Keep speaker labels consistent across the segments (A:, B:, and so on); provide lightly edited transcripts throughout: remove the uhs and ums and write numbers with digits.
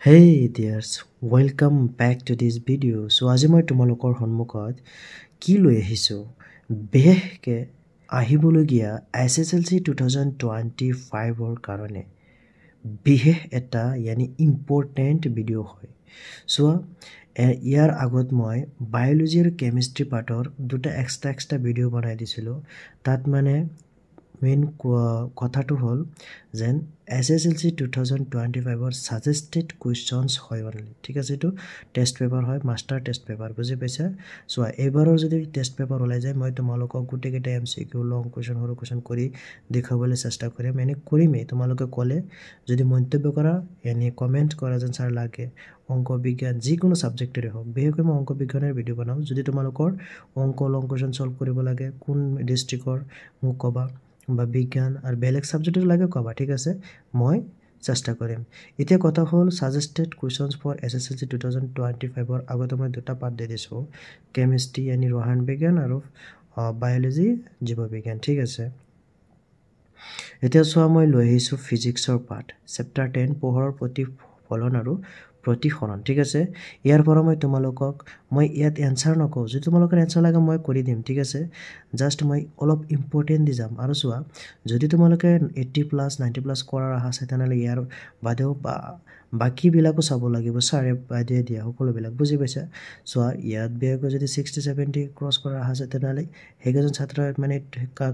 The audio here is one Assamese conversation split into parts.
A: Hey dears, welcome back to this video. So আজি মই তোমালোকৰ সন্মুখত কি লৈ আহিছো বেহকে আহিবলগীয়া SSLC 2025 ৰ কাৰণে বিশেষ এটা ইয়ানি ইম্পৰ্টেণ্ট ভিডিঅ' হয় সো ইয়াৰ আগত মই বায়োলজি আৰু কেমিষ্ট্ৰি পাৰ্টৰ দুটা এক্সট্ৰা ভিডিঅ' বনাই দিছিলোঁ তাত মানে মেইন কথাটো হ'ল যেন SSLC 2025 ৰ সাজেষ্টেড কুৱেশ্যনছ হয় অনলি ঠিক আছে এইটো টেষ্ট পেপাৰ হয় মাষ্টাৰ টেষ্ট পেপাৰ বুজি পাইছা সো এবাৰৰ যদি টেষ্ট পেপাৰ ওলাই যায় মই তোমালোকক গোটেইকেইটা MCQ লং কুৱেশ্যন সৰু কুৱেশ্যন কৰি দেখাবলৈ চেষ্টা কৰিম কৰিমেই তোমালোকে ক'লে যদি মন্তব্য কৰা এনে কমেণ্ট কৰা যেন ছাৰ লাগে অংক বিজ্ঞান যিকোনো ছাবজেক্টৰে হওক বিশেষকৈ মই অংক বিজ্ঞানৰ ভিডিঅ' বনাওঁ যদি তোমালোকৰ অংক লং কুৱেশ্যন সলভ কৰিব লাগে কোন ডিষ্ট্ৰিক্টৰ মোক ক'বা বা বিজ্ঞান আৰু বেলেগ সাবজেক্টৰ লাগে ক'বা ঠিক আছে মই চেষ্টা কৰিম এতিয়া কথা হ'ল সাজেষ্টেড কুৱেশ্যনছ ফৰ SSLC 2025 ৰ আগতে মই দুটা পাৰ্ট দি দিছোঁ কেমিষ্ট্ৰি यानी ৰসায়ন বিজ্ঞান আৰু বায়োলজি জীৱ বিজ্ঞান ঠিক আছে এতিয়া চোৱা মই লৈ আহিছোঁ ফিজিক্সৰ পাৰ্ট চেপ্টাৰ 10 পোহৰৰ প্ৰতিফলন আৰু প্ৰতিসৰণ ঠিক আছে ইয়াৰ পৰা মই তোমালোকক মই ইয়াত এনসাৰ নকওঁ যদি তোমালোকৰ এনসাৰ লাগে মই কৰি দিম ঠিক আছে জাস্ট মই অলপ ইম্পৰ্টেন্ট দি যাম আৰু চোৱা যদি তোমালোকে 80+ 90+ কৰাৰ আশা আছে তেনেহ'লে ইয়াৰ বাদেও বাকি বিলাকো চাব লাগিব সাৰে বাদে দিয়া সকলোবিলাক বুজি পাইছা চোৱা ইয়াত বেয়াকৈ যদি 60 70 ক্ৰছ কৰাৰ আশা আছে তেনেহ'লে হেগজন ছাত্ৰৰ মানে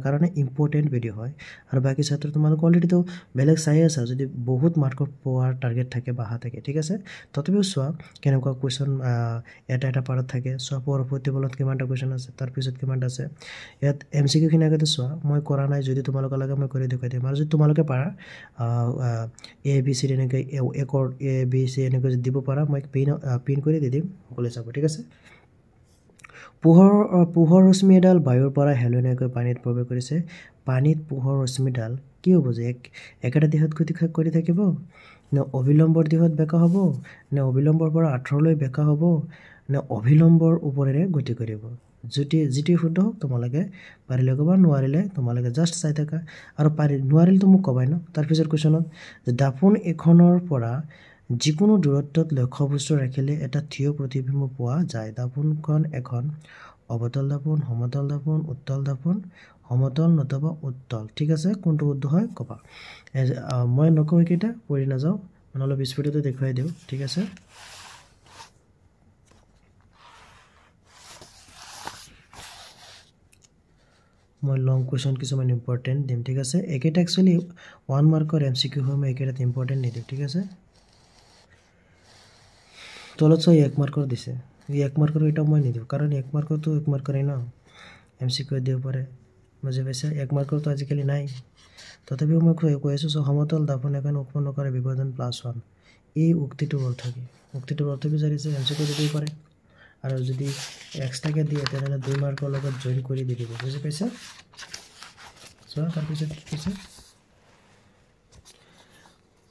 A: কাৰণে ইম্পৰ্টেন্ট ভিডিঅ' হয় আৰু বাকি ছাত্ৰ তোমালোক অলৰেডি তো বেলেগ চাই আছে যদি বহুত মাৰ্কৰ পোৱাৰ টাৰ্গেট থাকে বা আশা থাকে ঠিক আছে তথাপিও চোৱা কেনেকুৱা কুৱেশ্যন এটা পাৰ্টত থাকে চোৱা প্ৰতিফলনত কিমানটা কুৱেশ্যন আছে তাৰ পিছত কিমানটা আছে ইয়াত MCQ খিনি আগতে চোৱা মই কৰা নাই যদি তোমালোকৰ লাগে মই কৰি দেখুৱাই দিম আৰু যদি তোমালোকে পাৰা ABC এনেকৈ একৰ ABC এনেকৈ দিব পাৰা মই পিন কৰি দি দিম সকলোৱে চাব ঠিক আছে পোহৰ ৰশ্মি এডাল বায়ুৰ পৰা হেলনীয়াকৈ পানীত প্ৰৱেশ কৰিছে পানীত পোহৰ ৰশ্মিডাল কি হ'ব যে একেটা দিশত গতি কৰি থাকিব নে অবিলম্বৰ দিশত বেকা হ'ব নে অবিলম্বৰ পৰা আঁতৰলৈ বেকা হ'ব নে অবিলম্বৰ ওপৰেৰে গতি কৰিব যেটি শুদ্ধ হোক তোমালোকে পাৰিলে ক'বা নোৱাৰিলে তোমালোকে জাস্ট চাই থাকা আৰু নোৱাৰিলে তো মোক ক'বাই ন তাৰ পিছৰ কুৱেশ্যনত যে দাপোন এখনৰ পৰা যিকোনো দূৰত্বত লক্ষ্যবস্তু ৰাখিলে এটা থিয় প্ৰতিবিম্ব পোৱা যায় দাপোনখন এখন অৱতল দাপোন সমতল দাপোন উত্তল দাপোন সমতল নতবা উত্তল ঠিক আছে কোনটো শুদ্ধ হয় ক'বা মই নকওঁ এইকেইটা পঢ়ি নাযাওঁ মানে অলপ স্পীডতে দেখুৱাই দিওঁ ঠিক আছে মই লং কুৱেশ্যন কিছুমান ইম্পৰ্টেণ্ট দিম ঠিক আছে এইকেইটা একচুৱেলি 1 মাৰ্কৰ MCQ হয় মই এইকেইটাত ইম্পৰ্টেণ্ট নিদিওঁ ঠিক আছে তলত চাই 1 মাৰ্কৰ দিছে 1 মাৰ্কৰ এটা মই নিদিওঁ কাৰণ 1 মাৰ্কৰটো 1 মাৰ্কৰে ন MCQ দিব পাৰে বুজি পাইছা 1 মাৰ্কৰটো আজিকালি নাই তথাপিও মই কৈ আছোঁ সমতল দাপোন এখন উৎপন্ন কৰে বিভাজন +1 এই উক্তিটোৰ অৰ্থ কি উক্তিটোৰ অৰ্থ বিচাৰিছে MCQ দিব পাৰে আৰু যদি এক্সট্ৰাকে দিয়ে তেনেহ'লে 2 মাৰ্কৰ লগত জইন কৰি দি দিব বুজি পাইছা চোৱা তাৰপিছত কি কৈছে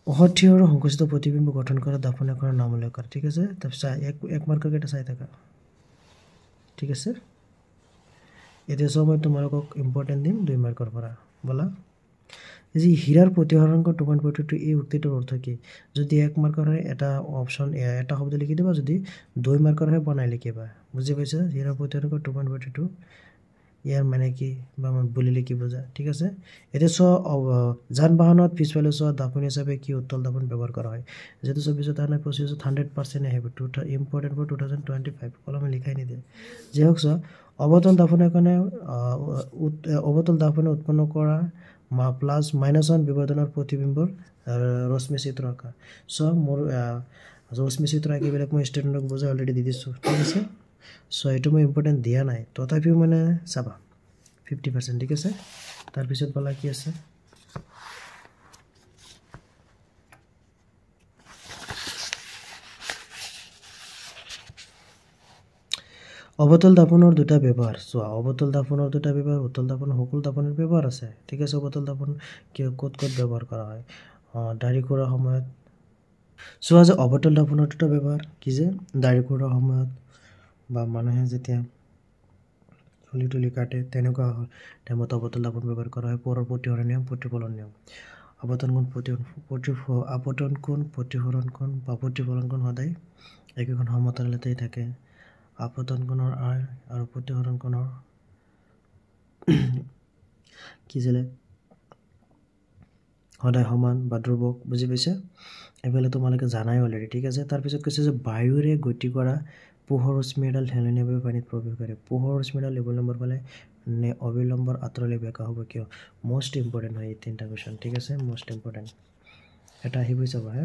A: অহথিয় আৰু সংকুচিত প্ৰতিবিম্ব গঠন কৰা দাপোন এখনৰ নাম উল্লেখ কৰা ঠিক আছে তাৰপিছত 1 মাৰ্কৰ কেইটা চাই থাকা ঠিক আছে এতিয়া চব মই তোমালোকক ইম্পৰ্টেণ্ট দিম 2 মাৰ্কৰ পৰা বলা যি হীৰাৰ প্ৰতিসৰণ 2.42 এই উক্তিটোৰ অৰ্থ কি যদি 1 মাৰ্কৰ হয় এটা অপচন এটা শব্দ লিখি দিবা যদি 2 মাৰ্কৰ হয় বনাই লিখিবা বুজি পাইছা হীৰাৰ প্ৰতিসৰণ 2.42 ইয়াৰ মানে কি বা মই বুলিলে কি বুজা ঠিক আছে এটা যান বাহনত পিছফালে দাপোন হিচাপে কি উত্তল দাপোন ব্যৱহাৰ কৰা হয় যেটো 24 তানে 100% আহিব ইম্পৰ্টেন্ট ফৰ 2025 কলমে লিখাই নিদিয়ে যে হওক অবতল দাপনে উৎপন্ন কৰা +-1 বিবৰ্ধনৰ প্ৰতিবিম্বৰ ৰশ্মি চিত্ৰ আঁকা মোৰ ৰশ্মি চিত্ৰ আঁকিবিলাক মই ষ্টুডেণ্টক বুজাই অলৰেডি দি দিছোঁ ঠিক আছে এইটো মই ইম্পৰ্টেণ্ট দিয়া নাই তথাপিও মানে চাবা 50% ঠিক আছে তাৰপিছত বলা কি আছে অবতল দাপনৰ দুটা ব্যৱহাৰ চোৱা অবতল দাপনৰ দুটা ব্যৱহাৰ উত্তল দাপনৰ সকলো দাপনৰ ব্যৱহাৰ আছে ঠিক আছে অবতল দাপন ক'ত ব্যৱহাৰ কৰা হয় দাঢ়ি কৰাৰ সময়ত চোৱা যে অবতল দাপনৰ দুটা ব্যৱহাৰ কি যে দাঢ়ি কৰাৰ সময়ত বা মানুহে যেতিয়া চুলি কাটে তেনেকুৱা টাইমত অবতল দাপন ব্যৱহাৰ কৰা হয় পোহৰৰ প্ৰতিসৰণ নিয়ম প্ৰতিফলন নিয়ম আপতন কোণ আপতন কোণ প্ৰতিফলন কোণ বা প্ৰতিফলন কোণ সদায় একেখন সমতলতেই থাকে আপতন কোণৰ আৰ আৰু প্ৰতিফলন কোণৰ কি ছিলে সদায় সমান বা ধ্ৰুৱক বুজি পাইছে এইফালে তোমালোকে জানাই অলৰেডি ঠিক আছে তাৰপিছত কৈছে যে বায়ুৰে গতি কৰা পোহৰ ৰশ্মি এডাল ঠেলনীয়াভাৱে পানীত প্ৰৱেশ কৰে পোহৰ ৰশ্মিডাল অবিলম্বৰ ফালে নে অবিলম্বৰ আঁতৰলৈ বেঁকা হ'ব কিয় মষ্ট ইম্পৰ্টেণ্ট হয় এই তিনিটা কুৱেশ্যন ঠিক আছে মষ্ট ইম্পৰ্টেণ্ট এটা আহিবই চাবা হে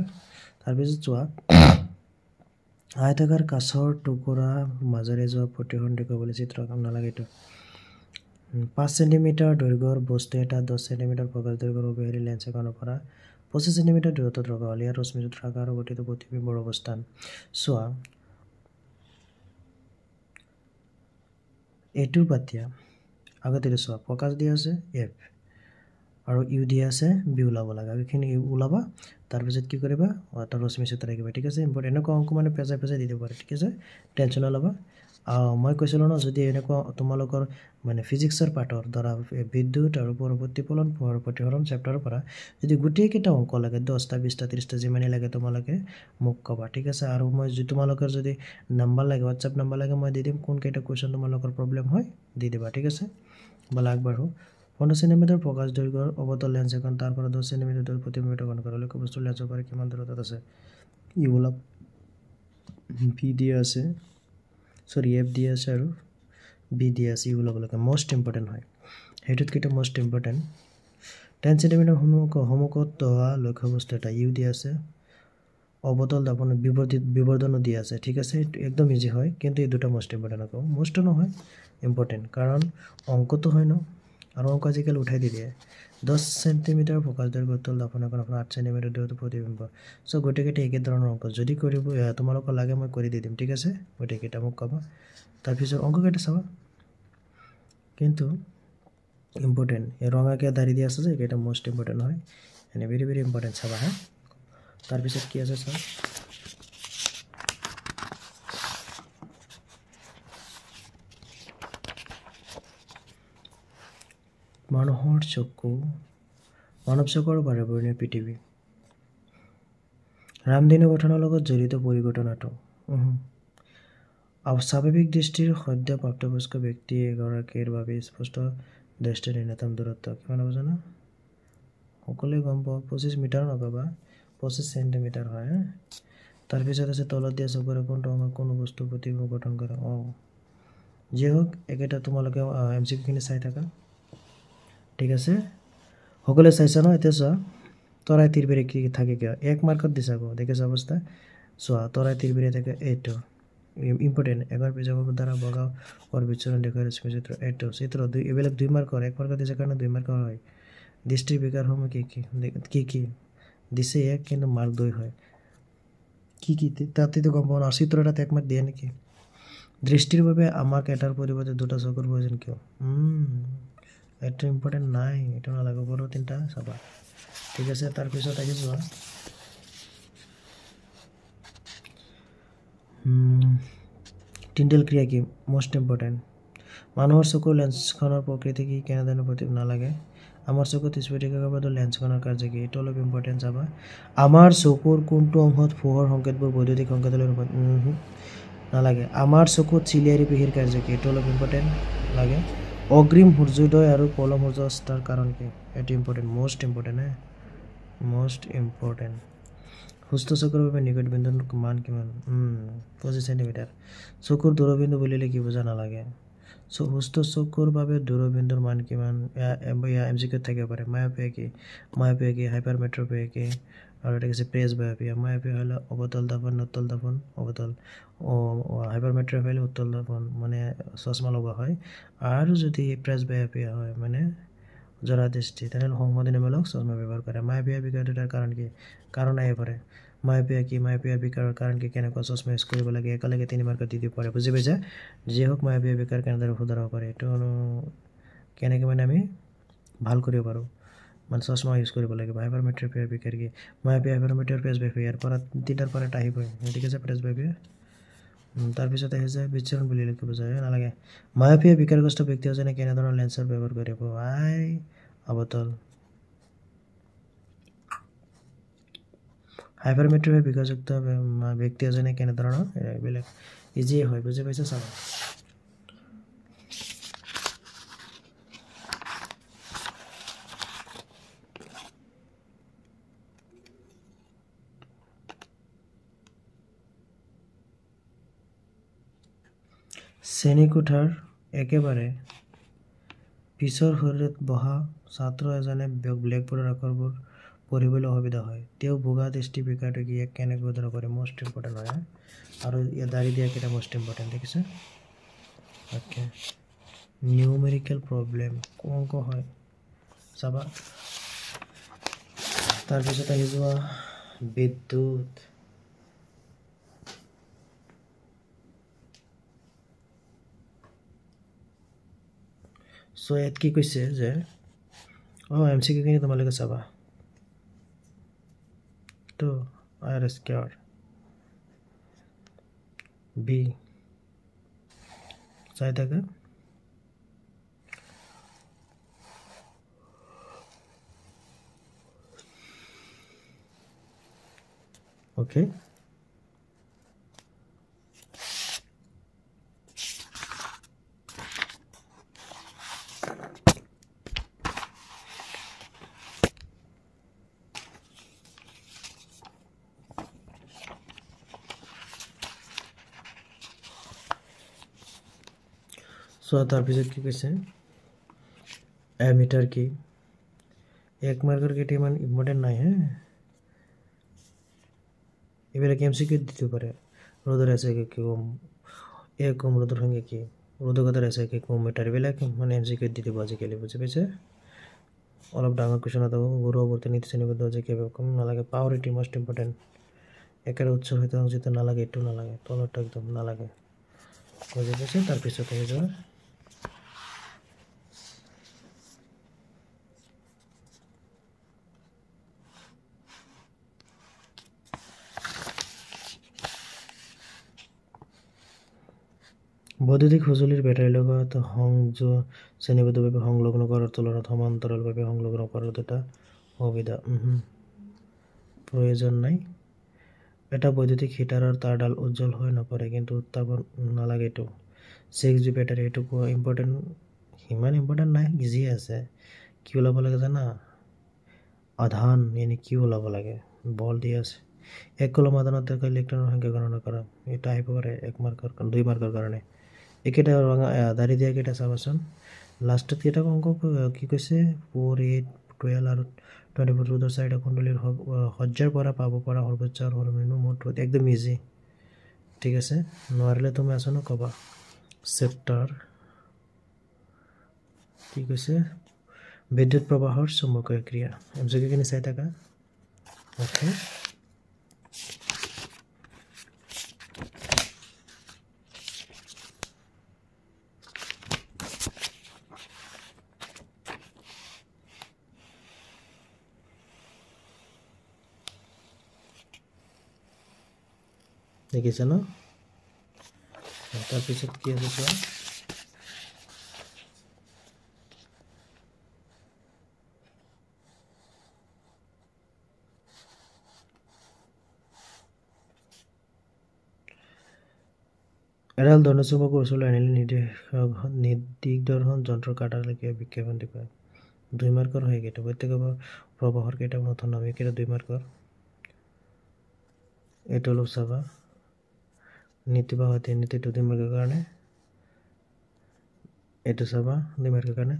A: তাৰপিছত চোৱা আয়তাকাৰ কাঁচৰ টুকুৰা মাজেৰে যোৱা প্ৰতিসৰণ দেখুৱাবলৈ চিত্ৰ কাম নালাগে এইটো 5 সেন্টিমিটাৰ দৈৰ্ঘ্যৰ বস্তু এটা 10 সেন্টিমিটাৰ প্ৰকাশ দৈৰ্ঘ্যৰ অভিহাৰী লেন্স এখনৰ পৰা 25 সেন্টিমিটাৰ দূৰত্বত ৰখা হ'ল ইয়াৰ ৰশ্মিটোত আকাৰ গঠিত প্ৰতিবিম্বৰ অৱস্থান চোৱা এইটো পাতিয়া আগতে চোৱা প্ৰকাশ দিয়া আছে এফ আৰু ইউ দিয়া আছে বি ওলাব লাগে এইখিনি ওলাবা তাৰপিছত কি কৰিবা এটা ৰশ্মি সূত্ৰ ৰাখিবা ঠিক আছে ইম্পৰ্টেণ্ট এনেকুৱা অংক মানে পেঁচাই পেঁচাই দি দিব পাৰে ঠিক আছে টেনশ্যন নল'বা মই কৈছিলোঁ ন যদি এনেকুৱা তোমালোকৰ মানে ফিজিক্সৰ পাঠৰ দ্বাৰা বিদ্যুৎ আৰু প্ৰতিফলন পোহৰ প্ৰতিফলন চেপ্টাৰৰ পৰা যদি গোটেইকেইটা অংক লাগে 10টা 20টা 30টা যিমানেই লাগে তোমালোকে মোক ক'বা ঠিক আছে আৰু মই তোমালোকৰ যদি নাম্বাৰ লাগে হোৱাটছআপ নাম্বাৰ লাগে মই দি দিম কোনকেইটা কুৱেশ্যন তোমালোকৰ প্ৰব্লেম হয় দি দিবা ঠিক আছে ব'লা আগবাঢ়ো 15 সেন্টিমিটাৰ প্ৰকাশ দৈৰ্ঘ্যৰ অৱতল লেন্স এখন তাৰ পৰা 10 সেন্টিমিটাৰ দূৰ প্ৰতিবিম্বিত কৰা লক্ষ্য বস্তুৰ লেন্সৰ পৰা কিমান দূৰত্বত আছে ই ওলাব বি দিয়া আছে সৰি এফ দিয়া আছে আৰু বি দিয়া আছে ই ওলাব লাগে মষ্ট ইম্পৰ্টেণ্ট হয় সেইটোতকেইটা মষ্ট ইম্পৰ্টেণ্ট 10 সেন্টিমিটাৰ সন্মুখত হোৱা লক্ষ্য বস্তু এটা ইউ দিয়া আছে অৱতল দাপনৰ বিবৰ্ধনো দিয়া আছে ঠিক আছে একদম ইজি হয় কিন্তু এই দুটা মষ্ট ইম্পৰ্টেণ্ট আকৌ মষ্ট নহয় ইম্পৰ্টেণ্ট কাৰণ অংকটো হয় ন আৰু অংক আজিকালি উঠাই দি দিয়ে 10 সেন্টিমিটাৰ প্ৰকাশ দৈৰ্ঘ্যৰ উত্তল দাপনৰ পৰা 8 সেন্টিমিটাৰ দূৰত্বত প্ৰতিবিম্ব সো গোটেইকেইটা একে ধৰণৰ অংক যদি কৰিব তোমালোকৰ লাগে মই কৰি দি দিম ঠিক আছে গোটেইকেইটা মোক ক'বা তাৰপিছত অংককেইটা চাবা কিন্তু ইম্পৰ্টেণ্ট এই ৰঙাকে দাঁড়ি দিয়া আছে যে এইকেইটা মষ্ট ইম্পৰ্টেণ্ট হয় এনে ভেৰি ভেৰি ইম্পৰ্টেণ্ট চাবা হা তাৰপিছত কি আছে চাওঁ মানুহৰ চকু মানৱ চকুৰ বাৰেবৰণীয় পৃথিৱী ৰামধেনু গঠনৰ লগত জড়িত পৰিঘটনাটো স্বাভাৱিক দৃষ্টিৰ সদ্য প্ৰাপ্তবয়স্ক ব্যক্তি এগৰাকীৰ বাবে স্পষ্ট দৃষ্টিৰ ন্যূনতম দূৰত্ব কিমান হ'ব জানো সকলোৱে গম পাব 25 মিটাৰ নকবা 25 সেন্টিমিটাৰ হয় তাৰপিছত আছে তলত দিয়া চকুৰে কোনটো অংগ কোনো বস্তু প্ৰতিবিম্ব গঠন কৰে যি হওক একেটা তোমালোকে এমচিকিউখিনি চাই থাকা ঠিক আছে সকলোৱে চাইছা ন এতিয়া চোৱা তৰাই তিৰবিৰে কি থাকে কিয় এক মাৰ্কত দিছা আকৌ দেখিছা অৱস্থা চোৱা তৰাই তিৰবিৰে থাকে এইটো ইম্পৰ্টেণ্ট এবাৰ পিছৰ দ্বাৰা বগা পৰ বিচৰণ দেখুৱাই ৰশ্মি চিত্ৰ এইটো চিত্ৰ দুই এইবিলাক 2 মাৰ্কৰ 1 মাৰ্কত দিছে কাৰণে 2 মাৰ্কৰ হয় দৃষ্টিৰ বিকাৰসমূহ কি দিছে 1 কিন্তু মাৰ্ক 2 হয় কি তাতেতো গম পোৱা না চিত্ৰ এটাত 1 মাৰ্ক দিয়ে নেকি দৃষ্টিৰ বাবে আমাক এটাৰ পৰিৱৰ্তে দুটা চকুৰ প্ৰয়োজন কিয় এইটো ইম্পৰ্টেণ্ট নাই এইটো নালাগে বড়ো তিনিটা চাবা ঠিক আছে তাৰপিছত আহি যোৱা টিণ্ডেল ক্ৰিয়া কি মষ্ট ইম্পৰ্টেণ্ট মানুহৰ চকুৰ লেন্সখনৰ প্ৰকৃতি কি কেনেধৰণৰ প্ৰতি নালাগে আমাৰ চকুত স্ফটিকাকাৰবাদ লেন্সখনৰ কাৰ্য কি এইটো অলপ ইম্পৰ্টেণ্ট চাবা আমাৰ চকুৰ কোনটো অংশত পোহৰ সংকেতবোৰ বৈদ্যুতিক সংকেতলৈ নালাগে আমাৰ চকুত চিলিয়াৰী পেশীৰ কাৰ্য কি এইটো অলপ ইম্পৰ্টেণ্ট লাগে অগ্ৰিম সূৰ্যোদয় আৰু পলম সূৰ্যাস্তৰ কাৰণ কি এইটো ইম্পৰ্টেণ্ট মষ্ট ইম্পৰ্টেণ্ট সুস্থ চকুৰ বাবে নিকট বিন্দুৰ মান কিমান 25 সেন্টিমিটাৰ চকুৰ দূৰবিন্দু বুলিলে কি বুজা নালাগে সুস্থ চকুৰ বাবে দূৰবিন্দুৰ মান কিমান এমচিকিউত থাকিব পাৰে মায়োপিয়া কি হাইপাৰমেট্ৰোপিয়া কি আৰু এটা আছে প্ৰেছ বায়োপিয়া মায়োপিয়া হ'লে অৱতল দাপন উত্তল দাপন অৱতল হাইপাৰমেট্ৰোপিয়া হ'লে উত্তল দাপন মানে চশমা লগোৱা হয় আৰু যদি প্ৰেছ বায়োপিয়া হয় মানে জৰা দৃষ্টি তেনেহ'লে সংশোধনীমূলক চশমা ব্যৱহাৰ কৰে মায়োপিয়া বিকাৰ দুটাৰ কাৰণ কি কাৰণ আহিব পাৰে মায়োপিয়া বিকাৰৰ কাৰণ কি কেনেকুৱা চশমা ইউজ কৰিব লাগে একেলগে 3 মাৰ্কত দি দিব পাৰে বুজি পাইছা যি হওক মায়োপিয়া বিকাৰ কেনেদৰে শুধৰাব পাৰে এইটো কেনেকৈ মানে আমি ভাল কৰিব পাৰোঁ মানে চশমা ইউজ কৰিব লাগিব হাইপাৰমেট্ৰোপিয়া বিকাৰ কি মায়োপিয়া হাইপাৰমেট্ৰোপিয়া প্ৰেছ বায়োপিয়া ইয়াৰ পৰা তিনিটাৰ পৰা এটা আহিবই ঠিক আছে প্ৰেছ বায়োপিয়া তাৰপিছত আহি যায় বিচ্ছৰণ বুলিলে কি বুজায় নালাগে মায়োপিয়া বিকাৰগ্ৰস্ত ব্যক্তিজনে কেনেধৰণৰ লেন্সৰ ব্যৱহাৰ কৰিব অৱতল হাইপাৰমেট্ৰিক বিকাৰযুক্ত ব্যক্তি এজনে কেনেধৰণৰ এইবিলাক ইজিয়ে হয় বুজি পাইছা চাবা শ্ৰেণীকোঠাৰ একেবাৰে পিছৰ শৰীৰত বহা ছাত্ৰ এজনে ব্লেকবোৰ্ডৰ আখৰবোৰ পঢ়িবলৈ অসুবিধা হয় তেওঁ ভোগা দৃষ্টি বিকাৰটো ইয়াক কেনেকৈ দূৰ কৰে মোষ্ট ইম্পৰ্টেণ্ট হয় আৰু ইয়াত দাঁড়ি দিয়া কেইটা মোষ্ট ইম্পৰ্টেণ্ট দেখিছে অ'কে নিউমেৰিকেল প্ৰব্লেম অংক হয় চাবা তাৰপিছত আহি যোৱা বিদ্যুৎ সো ইয়াত কি কৈছে যে MCQ খিনি তোমালোকে চাবা তো R স্কয়াৰ B চাই থাকা ওকে সো তাৰপিছত কি কৈছে এমিটাৰ কি এক মাৰ্কৰ কেইটা ইমান ইম্পৰ্টেণ্ট নাই হে এইবিলাক MCQ দিতে পাৰে ৰ'দৰ আছে কি কম এক কম ৰ'দৰ সংখ্যা কি ৰ'দগতাৰ আছে কি কম মিটাৰ এইবিলাক মানে MCQ দি দিব আজিকালি বুজি পাইছে অলপ ডাঙৰ কুৱেশ্যন এটা গৌৰৱৰ্তী নীতি শ্ৰেণীবদ্ধ যে কি কম নালাগে পাৱাৰিটি মোষ্ট ইম্পৰ্টেণ্ট একেবাৰে উৎসৰ সৈতে সংযুক্ত নালাগে এইটো নালাগে তলৰটো একদম নালাগে বুজি পাইছে তাৰপিছত আহি যোৱা বৈদ্যুতিক সঁজুলিৰ বেটাৰীৰ লগত সংযোগ শ্ৰেণীবদ্ধভাৱে সংলগ্ন কৰাৰ তুলনাত সমান্তৰালভাৱে সংলগ্ন কৰাৰ দুটা সুবিধা প্ৰয়োজন নাই এটা বৈদ্যুতিক হিটাৰৰ তাঁৰডাল উজ্জ্বল হৈ নপৰে কিন্তু উত্তাপন নালাগে এইটো 6G বেটাৰী এইটো ইম্পৰ্টেণ্ট সিমান ইম্পৰ্টেণ্ট নাই ইজি আছে কি ওলাব লাগে জানা আধান এনে কি ওলাব লাগে বল দি আছে এক কলম আধানত থকা ইলেক্ট্ৰনৰ সংখ্যা গণনা কৰা এটা আহিব পাৰে 1 মাৰ্কৰ 2 মাৰ্কৰ কাৰণে একেটা দাঁড়ি দিয়া কেইটা চাবাচোন লাষ্টত কেইটা অংক কি কৈছে 4 8 12 আৰু 24 ৰ'দৰ চাৰিটা কুণ্ডলীৰ সজ্জাৰ পৰা পাব পৰা সৰ্বোচ্চ আৰু সৰ্বনিম্ন মুঠ ৰ'দ একদম ইজি ঠিক আছে নোৱাৰিলে তুমি আছো ন কবা চেপ্টাৰ কি কৈছে বিদ্যুৎ প্ৰবাহৰ চুম্বকীয় ক্ৰিয়া MCQ খিনি চাই থাকা ওকে দেখিছে ন তাৰপিছত কি আছে চোৱা এডাল ধনুচুম্বক ওচৰলৈ আনিলে নিৰ্দিদৰ্শন যন্ত্ৰ কাটালৈকে বিক্ষেপণ দেখুৱায় 2 মাৰ্কৰ হয় কেইটা প্ৰত্যেক প্ৰবাহৰ কেইটা নতুন নাম কেইটা 2 মাৰ্কৰ এইটো অলপ চাবা নীতি বা হতে নীতিটো 2 মাৰ্কৰ কাৰণে এইটো চাবা 2 মাৰ্কৰ কাৰণে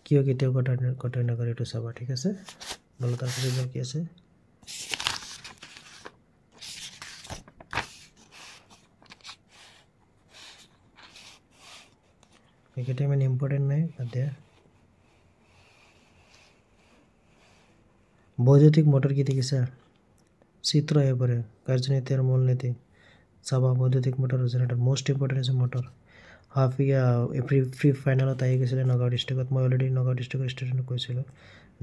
A: কিয় কেতিয়াও কটাই নকৰে এইটো চাবা ঠিক আছে বলো তাৰপিছত কি আছে এইকেইটা ইমান ইম্পৰ্টেণ্ট নাই তাতে বৈদ্যুতিক মটৰ কি দেখিছা চিত্ৰ আহিব পাৰে কাৰ্যনীতি আৰু মূল নীতি চাবা বৈদ্যুতিক মটৰ জেনেৰেটৰ মোষ্ট ইম্পৰ্টেণ্ট আছে মটৰ হাফ প্ৰি ফাইনেলত আহি গৈছিলে নগাঁও ডিষ্ট্ৰিক্টত মই অলৰেডি নগাঁও ডিষ্ট্ৰিক্টৰ ষ্টুডেণ্টক কৈছিলোঁ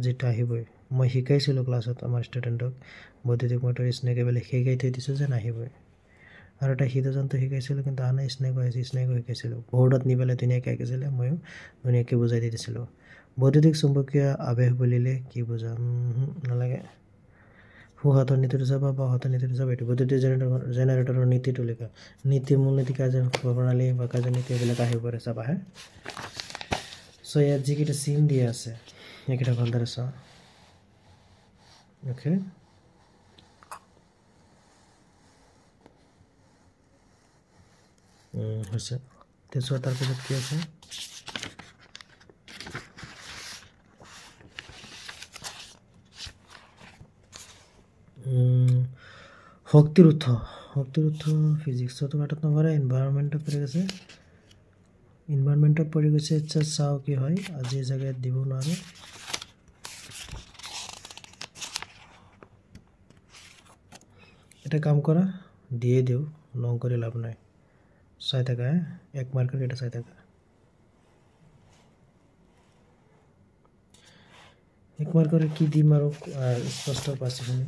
A: যেটা আহিবই মই শিকাইছিলোঁ ক্লাছত আমাৰ ষ্টুডেণ্টক বৈদ্যুতিক মটৰ স্নেক এইবিলাক শিকাই থৈ দিছোঁ যে নাহিবই আৰু এটা হৃদযন্ত্ৰ শিকাইছিলোঁ কিন্তু আনে স্নেকো আহিছে স্নেকো শিকাইছিলোঁ বৰ্ডত নি পেলাই ধুনীয়াকৈ আঁকিছিলে ময়ো ধুনীয়াকৈ বুজাই দি দিছিলোঁ বৈদ্যুতিক চুম্বকীয় আৱেশ বুলিলে কি বুজা নালাগে সোঁহাতৰ নীতিটো চাবা বাওঁহাতৰ নীতিটো চাবা এইটো বৈদ্যুতিক জেনেৰেটৰৰ নীতিটো লিখা নীতি মূলনীতি কাৰ্যপ্ৰণালী বা কাৰ্যনীতি এইবিলাক আহিব পাৰে চাবা হে চ' ইয়াত যিকেইটা চিন দিয়া আছে এইকেইটা ভালদৰে চোৱা অ'কে হৈছে তেছোৱা তাৰপিছত কি আছে শক্তিৰ উৎস ফিজিক্সতো 8 নম্বৰে এনভাইৰনমেণ্টত পৰি গৈছে এনভাইৰনমেণ্টত পৰি গৈছে চাওঁ কি হয় আজি জাগাত দিব নোৱাৰে এটা কাম কৰা দিয়ে দিও লং কৰি লাভ নাই চাই থাকা এক মাৰ্কৰ এটা চাই থাকা এক মাৰ্কৰ কি দিম আৰু স্পষ্ট পাইছিনি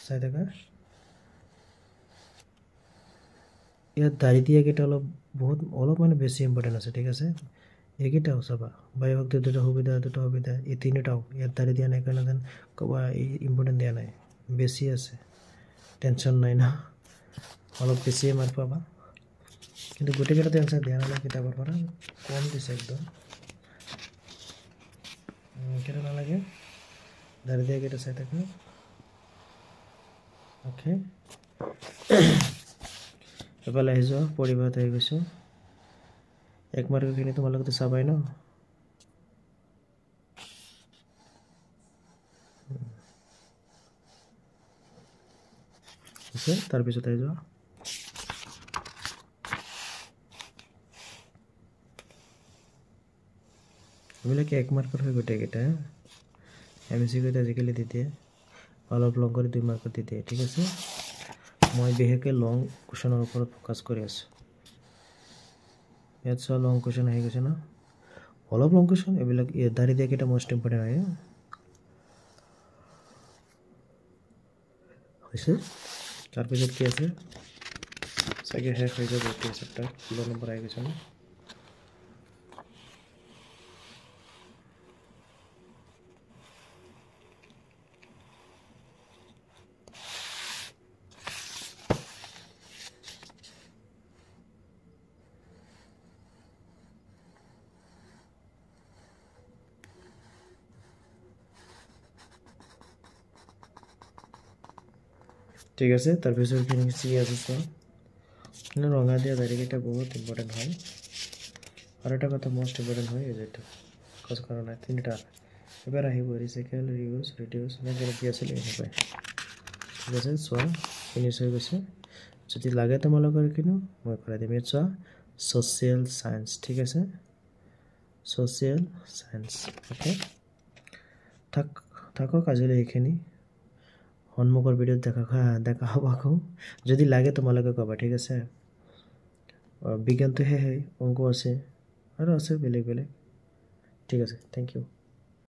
A: চাই থাকা ইয়াত দাৰি দিয়া কেইটা অলপ মানে বেছি ইম্পৰ্টেণ্ট আছে ঠিক আছে এইকেইটাও চাবা বায়ু শক্তিৰ দুটা সুবিধা এই তিনিটাও ইয়াত দাৰি দিয়া নাই কাৰণে যেন ক'বা এই ইম্পৰ্টেণ্ট দিয়া নাই বেছি আছে টেনশ্যন নাই না অলপ বেছি মাৰ্ক পাবা কিন্তু গোটেইকেইটাতে এনচাৰ দিয়া নাই কিতাপৰ পৰা কম দিছে একদম কেইটা নালাগে দাৰি দিয়া কেইটা চাই থাকা অ'কে এফালে আহি যোৱা পৰিবাৰত আহি গৈছোঁ এক মাৰ্কৰখিনি তোমালোকেতো চাবাই ন তাৰপিছত আহি যোৱা এইবিলাকে এক মাৰ্কৰ হয় গোটেইকেইটা MCQ আজিকালি দি দিয়ে অলপ লং কৰি 2 মাৰ্কৰ দি দিয়ে ঠিক আছে মই বিশেষকৈ লং কুৱেশ্যনৰ ওপৰত ফ'কাছ কৰি আছোঁ ইয়াত চোৱা লং কুৱেশ্যন আহি গৈছে ন অলপ লং কুৱেশ্যন এইবিলাক দাৰি দিয়া কেইটা মষ্ট ইম্পৰ্টেণ্ট হয় হৈছে তাৰপিছত কি আছে চাগে শেষ হৈ যাব এইটো চেপ্টাৰ 16 নম্বৰ আহি গৈছে ন ঠিক আছে তাৰপিছত কি আছে চোৱা ৰঙা দিয়া দাৰিকেইটা বহুত ইম্পৰ্টেণ্ট হয় আৰু এটা কথা মষ্ট ইম্পৰ্টেণ্ট হয় এই যেটো কজ কৰা নাই তিনিটা এবাৰ আহিব ৰিচাইকেল ৰিডিউচ এনেকৈ কি আছিলে এনেকৈ ঠিক আছে চোৱা ফিনিছ হৈ গৈছে যদি লাগে তোমালোকৰ কিনো মই কৰাই দিম ইয়াত চোৱা ছ'চিয়েল চায়েন্স ঠিক আছে ছ'চিয়েল চায়েন্স অ'কে থাকক আজিলৈ এইখিনি সন্মুখৰ ভিডিঅ'ত দেখা হ'ব আকৌ যদি লাগে তোমালোকে ক'বা ঠিক আছে বিজ্ঞানটো হে অংক আছে আৰু আছে বেলেগ ঠিক আছে থেংক ইউ